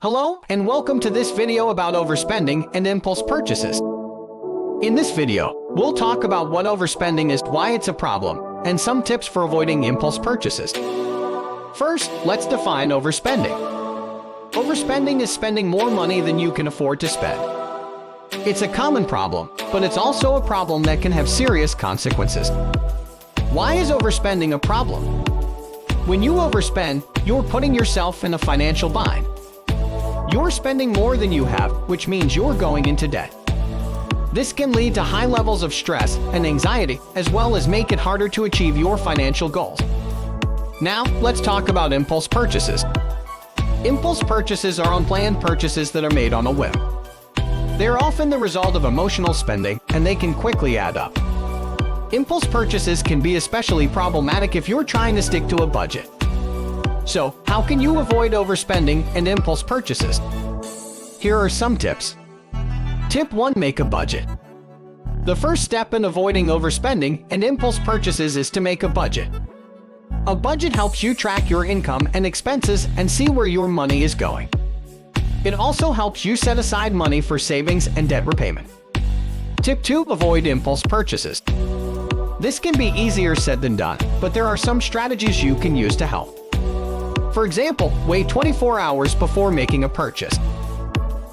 Hello, and welcome to this video about overspending and impulse purchases. In this video, we'll talk about what overspending is, why it's a problem, and some tips for avoiding impulse purchases. First, let's define overspending. Overspending is spending more money than you can afford to spend. It's a common problem, but it's also a problem that can have serious consequences. Why is overspending a problem? When you overspend, you're putting yourself in a financial bind. You're spending more than you have, which means you're going into debt. This can lead to high levels of stress and anxiety, as well as make it harder to achieve your financial goals. Now, let's talk about impulse purchases. Impulse purchases are unplanned purchases that are made on a whim. They're often the result of emotional spending, and they can quickly add up. Impulse purchases can be especially problematic if you're trying to stick to a budget. So, how can you avoid overspending and impulse purchases? Here are some tips. Tip 1. Make a budget. The first step in avoiding overspending and impulse purchases is to make a budget. A budget helps you track your income and expenses and see where your money is going. It also helps you set aside money for savings and debt repayment. Tip 2. Avoid impulse purchases. This can be easier said than done, but there are some strategies you can use to help. For example, wait 24 hours before making a purchase.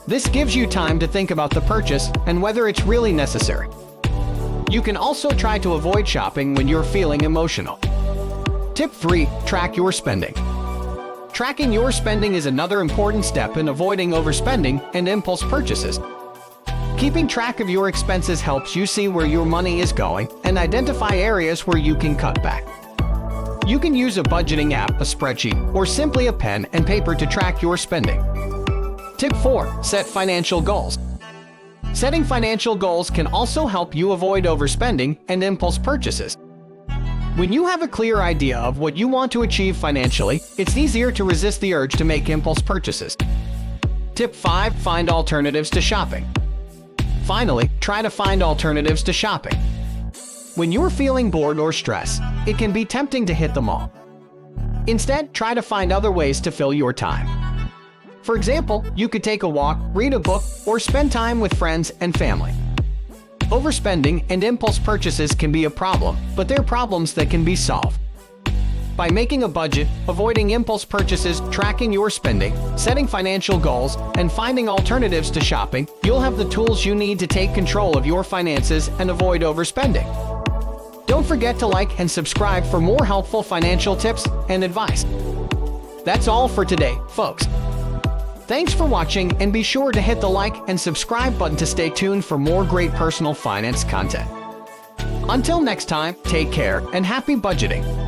This gives you time to think about the purchase and whether it's really necessary. You can also try to avoid shopping when you're feeling emotional. Tip 3. Track your spending. Tracking your spending is another important step in avoiding overspending and impulse purchases. Keeping track of your expenses helps you see where your money is going and identify areas where you can cut back. You can use a budgeting app, a spreadsheet, or simply a pen and paper to track your spending. Tip 4. Set financial goals. Setting financial goals can also help you avoid overspending and impulse purchases. When you have a clear idea of what you want to achieve financially, it's easier to resist the urge to make impulse purchases. Tip 5. Find alternatives to shopping. Finally, try to find alternatives to shopping. When you're feeling bored or stressed, it can be tempting to hit the mall. Instead, try to find other ways to fill your time. For example, you could take a walk, read a book, or spend time with friends and family. Overspending and impulse purchases can be a problem, but they're problems that can be solved. By making a budget, avoiding impulse purchases, tracking your spending, setting financial goals, and finding alternatives to shopping, you'll have the tools you need to take control of your finances and avoid overspending. Don't forget to like and subscribe for more helpful financial tips and advice. That's all for today, folks. Thanks for watching, and be sure to hit the like and subscribe button to stay tuned for more great personal finance content. Until next time, take care and happy budgeting.